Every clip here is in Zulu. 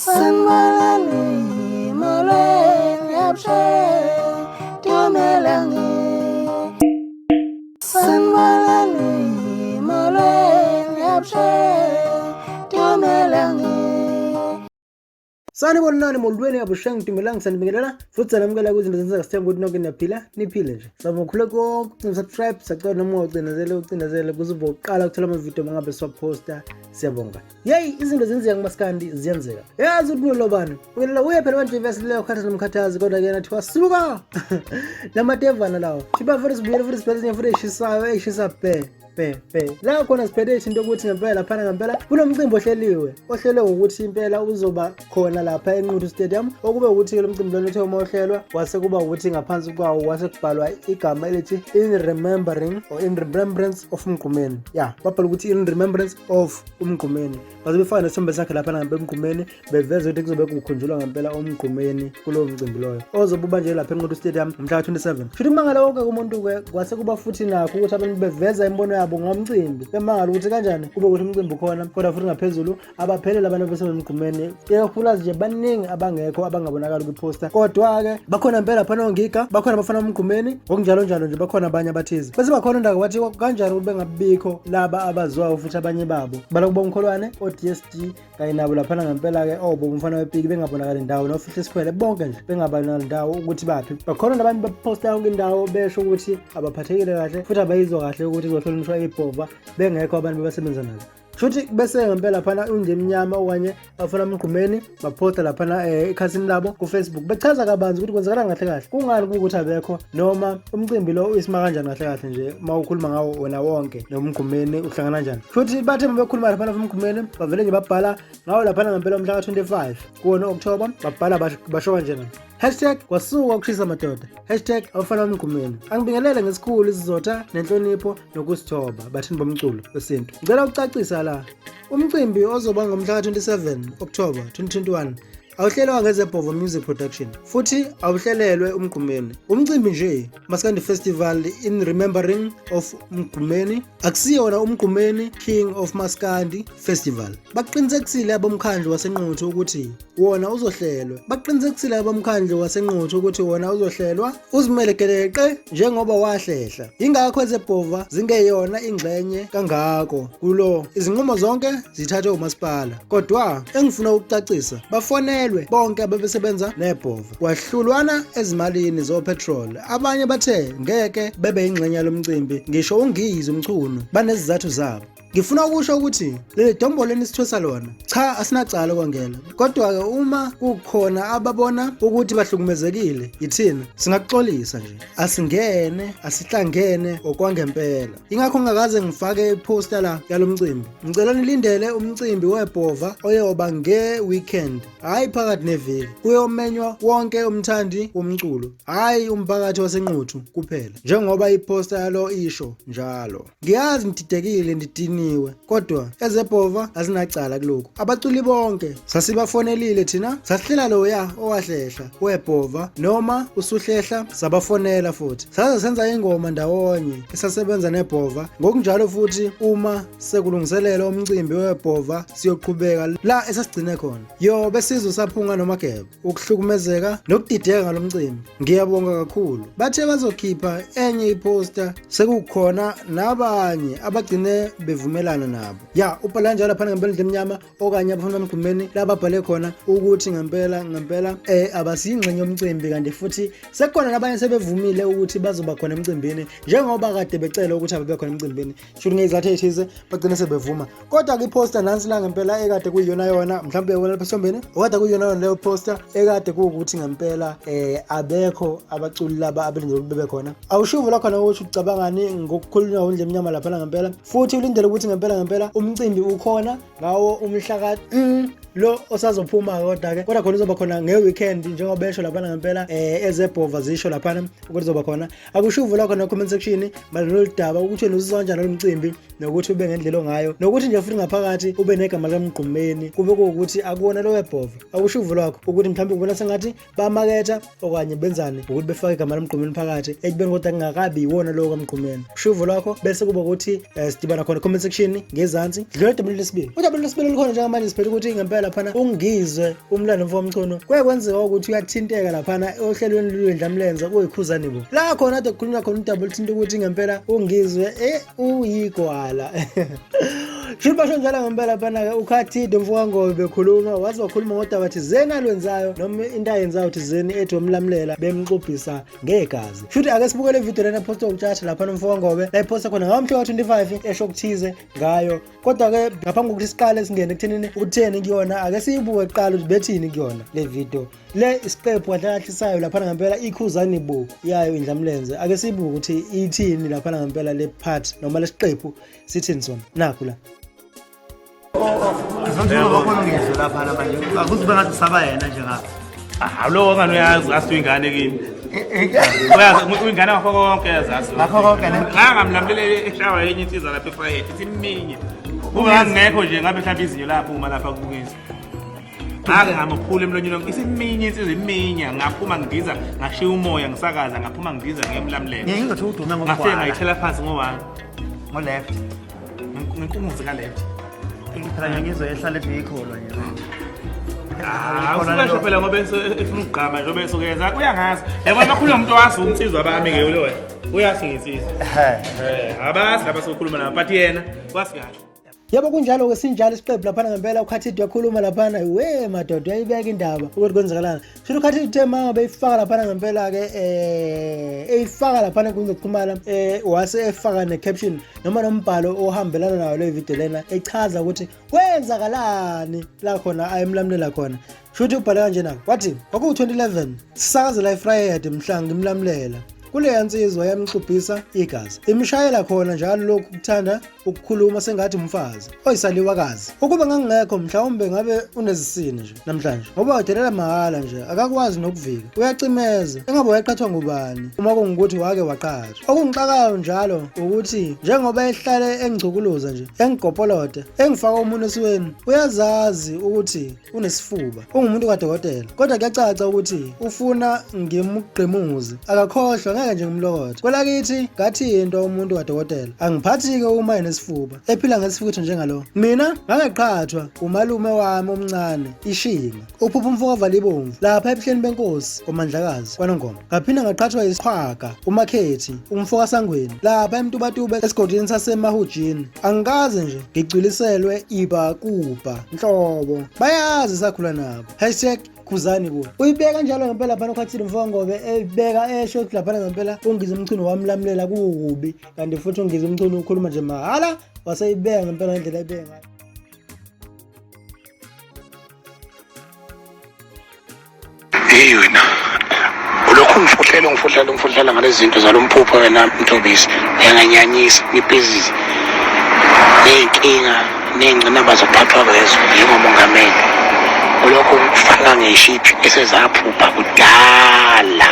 Sanmalali moleng yapshe tumelangi Sanmalali moleng yapshe tumelangi Sanibonani molweni abusheng Tumelangi sanibingelela futhi sanamukela kwizinto zenzeka sithemba ukuthi nonke niyaphila niphile nje samukhule konke subscribe sacela noma ucinezele kuze uzoqala ukuthola amavidiyo mangabe siwaposta siyabonga yey izinto zenzeka kumaskandi ziyenzeka yazi ukuthi nolobani uyelela uye phela manje invest leyo khathaza nomkhathazi kodwa ke nathi wasuka lamatevana lawo thiba futhi sibuyele futhi sibhekene futhi eshisayo eshisa pe la khona siphethe into ukuthi ngempela lapha kunomcimbi ohlelwe ukuthi impela uzoba khona lapha eNquthu Stadium okube ukuthi lo mcimbi lona uthe uma ohlelwa wase kuba ukuthi ngaphansi kwawo wase kubhalwa igama elithi in remembrance of Mgqumeni babhala ukuthi in remembrance of Mgqumeni baze befana nesithombe sakhe lapha ngabeMgqumeni beveza ukuthi kuzobe kukhunjulwa ngempela uMgqumeni kulowo mcimbi loyo ozobuba nje lapha eNquthu Stadium mhla 27 futhi mangala wonke umuntu kwase kuba futhi nakho ukuthi abantu beveza imbono yabo ngomcimbi bemangala ukuthi kanjani kube ukuthi umcimbi ukhona kodwa futhi ngaphezulu abaphelele abantu besemgqumeni ikakhulukazi nje baningi abangekho abangabonakala kwiposter kodwa ke bakhona impela lapha noNgiga bakhona abafana umgqumeni ngokunjalo nje bakhona abanye abathize bese bakhona ndaka wathi kanjani ube ngabikho laba abaziwayo futhi abanye babo bala kuba uMkholwane oDSD kanye nabo lapha ngempela ke obo umfana wePiki bengabonakala indawo nofihle isikhwele bonke nje bengabonakala indawo ukuthi baphi bakhona nabantu beposter yonke indawo besho ukuthi abaphathekile kahle futhi abayizwa kahle ukuthi izohlonishwa ibhova bengekho abantu basebenza nazo futhi bese ngempela lapha unje emnyama okanye afuna umgqumeni baposta lapha ekhasini labo ku Facebook bechaza kabanzi ukuthi kwenzekala kahle kahle kungani ukuthi abekho noma umcimbi lo uyisimaka kanjani kahle nje mawukhuluma ngawo wona wonke nomgqumeni uhlangana kanjani futhi bathe bekhuluma lapha umgqumeni bavele nje babhala ngawo lapha ngempela umhla ka25 kuwona October babhala basho kanjena #kwasuka ukushisa madoda #abafana bomgqumeni angibingelele ngesikhulu isizotha nenhlonipho nokusithoba bathini bomculo wesintu ngicela ukucacisa la umcimbi ozoba ngomhla ka27 October 2021 awuhlelwa ngezeBhova Music Production futhi awuhlelelwe umgqumeni umcimbi nje Maskandi Festival in remembering of Mgqumeni akusiyona umgqumeni King of Maskandi Festival baqinisekisile abomkhandlu waseNquthu ukuthi wona uzohlelwa baqinisekisile abomkhandlu waseNquthu ukuthi wona uzohlelwa uzimele geleqe njengoba wahlehla ingakho ezeBhova zingeyona ingxenye kangako kulo izinqumo zonke zithathwe umasipala kodwa engifuna ukucacisa bafone bonke ababesebenza neBhova kwahlulwana ezimalini zopetrol abanye bathe ngeke bebe ingxenye yalomcimbi ngisho ungiyizo umchuno banezizathu zabo ngifuna ukusho ukuthi leli dombolo lesithwesa lona cha asinacala kwangela kodwa ke uma kukhona ababona ukuthi bahlukumezekile yithina singaxolisa nje asingene asihlangene okwangempela ingakho ngakaze ngifake iposter la yalomcimbi ngicela nilindele umcimbi weBhova oyoba ngeweekend hayi phakathi neviki kuyomenywa wonke umthandi womculo hayi umphakathi waseNquthu kuphela njengoba iposter yalo isho njalo ngiyazi ngididekile ndidiniwe kodwa ezeBhova azinacala kuloko abaculi bonke sasibafonelile thina sasihlela loya owahlehla weBhova noma usuhlehla sabafonela futhi saze senza ingoma ndawonye esasebenza neBhova ngokunjalo futhi uma sekulungiselela umcimbi weBhova siyoqhubeka la esasigcine khona besizwe saphunga nomageba ukuhlukumezeka nokudideka ngalomcimbi ngiyabonga kakhulu bathe bazokhipha enye iposter sekukhona nabanye abagcine bevumelana nabo ubhala njalo lapha ngempela emnyama okanye abafana bomgqumeni lababhale khona ukuthi ngempela abasiyingxenye yomcimbi kanti futhi sekukhona nabanye sebevumile ukuthi bazoba khona emcimbini njengoba kade becela ukuthi ababe khona emcimbini shuthi ngezathu ethize bagcine sebevuma kodwa ke iposter nansi la ngempela ekade kuyiyona mhlawumbe wona lapha esombeni okade kuyiyona leyo poster ekade kuwukuthi ngempela abekho abaculi laba abelinze bebe khona awushuvu la khona ukuthi ucabangani ngokukhulunywa undle emnyama lapha ngempela futhi ulindele ukuthi ngempela umcimbi ukhona ngawo umhla lo osazophuma kodwa khona uzoba khona ngeweekend njengoba besho lapha ngempela ezeBhova zisho lapha ukuthi uzoba khona akushuvu la khona comment section baloludaba ukuthi uzizwa kanjani lomcimbi nokuthi ube ngendlela ongayo nokuthi nje futhi ngaphakathi ube negama laMgqumeni kube ukuthi akuwona lo weBhova akushuvu lakho ukuthi mhlawumbe ngibona sengathi bamaketha okanye benzani ukuthi befake igama laMgqumeni phakathi ekubeni kodwa kungakabi iwona lo kaMgqumeni ushuvu lakho bese kuba ukuthi sidibana khona comment section ngezansi dlule double lesibili udouble lesibili likhona njengamanje siphethe ukuthi ngempela laphana ungizwe umlando mfowethu kwenzeka ukuthi uyathinteka laphana ohlelweni lwendlamlenze kuyikhuzani bo la khona ade kukhulunywa khona udouble thinta ukuthi ngempela ungizwe uyigwala Shilo basho njalo ngempela laphana ukhathide mfowethu bekhuluma wakhuluma ngodaba thizeni alwenzayo noma into ayenzayo thizeni ethi omlamlela bemxubhisa ngegazi futhi ake sibukele ivideo lena post ukuthatha lapha mfowethu la iposta khona ngomhla ka25 esho ukuthize ngayo kodwa ke ngaphambi kokuthi siqale singene ekuthenini ukutheni kuyona ake siyibuke kuqala ukuthi bethini kuyona le video le isiqephu kahlahlisayo lapha ngempela ikhuzani bo yayo indlamlenze ake siyibuke ukuthi ithini lapha ngempela le part noma lesiqephu sithini sona nakho la Azonto bakhona ngizwe lapha manje akuzibe ngathi saba yena nje ngapha Lo ngani uyazi asingane kimi uyazi ingane ngakho konke yazazi ngakho konke ne ngamlamlele eshawa yenye insizwa lapha eFrayhead ithi iminye kube ngekho nje ngabe mhlawumbe izinyo lapho uma lapha kubukisa ake ngamuphula emlonyeni isiminye insizwa iminya ngaphuma ngidiza ngashiya umoya ngisakaza ngaphuma ngidiza ngemlamlele ngingathi udume ngoba ngafika ngayithela phansi ngo left nginkumuzi ka left phela ngizwe ehlala ebhikholwa nje Usho phela ngoba efuna ukugqama njengoba esukeza uyangazi yabona bakhuluma umuntu wazi umsizwa bami ke lo wena uyazi ngisizwe abazi laba sokhuluma nabo but yena wazi kahle yebo kunjalo ke sinjalo isiqephu lapha ngempela ukhathide yakhuluma lapha we madoda uyayibeka indaba ukuthi kwenzakalana futhi ukhathide tema ngabe ifaka lapha ngempela ke eyifaka lapha kunzokuxhumana wase efaka ne caption noma nombhalo ohambelana nayo le video lena echaza ukuthi kwenzakalani la khona ayemlamlela khona futhi ubhale kanje nako wathi kwaku2011 sisakaza la eFrayhead mhla ngimlamlela kule yansizwa yamxubhisa igazi imshayela khona njalo lokhu kuthanda ukukhuluma sengathi umfazi oyisaliwakazi ukuba ngangekho mhlawumbe ngabe unezisini nje namhlanje ngoba wadelela mahala nje akakwazi nokuvika uyacimeza engabe wayaqhathwa ngubani uma kungikuthi wake waqhathwa okungixakayo njalo ukuthi njengoba ehlale engicukuluza nje engigopolode engifaka umuntu esiweni uyazazi ukuthi unesifuba ungumuntu kadokotela kodwa kuyacaca ukuthi ufuna ngimugqimuze akakhohlwa ngeke nje ngimlokothe kwelakithi ngathi into umuntu kadokotela angiphathi ke uma sifuba ephila ngesifutho njengalo mina ngangeqhathwa umalume wami omncane ishinga uphupha umfoka libomvu lapha ebuhleni benkosi komandlakazi kwaNongoma ngaphinda ngaqhathwa isiqhwaga umakhethi umfoka sangweni lapha emtubatuba esigodini sasemahujini angikaze nje ngicwiliselwe ibakuba nhlobo bayazi sakhula nabo #khuzani kuwe uyibeka kanjalo ngempela lapha ukhathile mfowethu ebeka esho lapha ngempela ungize umchunu wamlamlela kubi kanti futhi ungize umchunu ukhuluma nje mahala waseyibeka ngempela ngendlela ayibeka ngayo hey wena ulokhu ngifudlela ngale zinto zalomphupho wena Mthobisi uyanganyanyisa ngibhizi nenkinga nengcinamba zokuphathwa kwezo njengomongameli ulokhu kufaka ngeshiphi esezaphupha kudala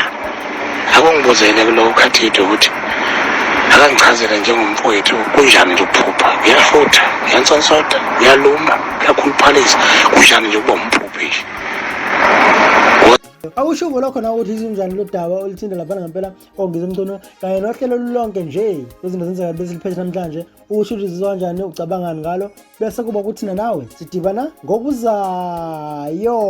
akungibuzele kuloko khathide ukuthi akangichazela njengomfowethu kunjani nje ukuphupha uyafutha uyansonsoda uyaluma uyakhuluphalisa kunjani nje ukuba umphuphi nje awushubo lokho na ukuthi izinjani lo daba olithinda lapha ngempela ongize umntono kanye nohlelo lonke nje izinto zenzeka bese liphethe namhlanje usho ukuthi zizwa kanjani ucabangani ngalo bese kuba kuthina nawe sidibana ngokuzayo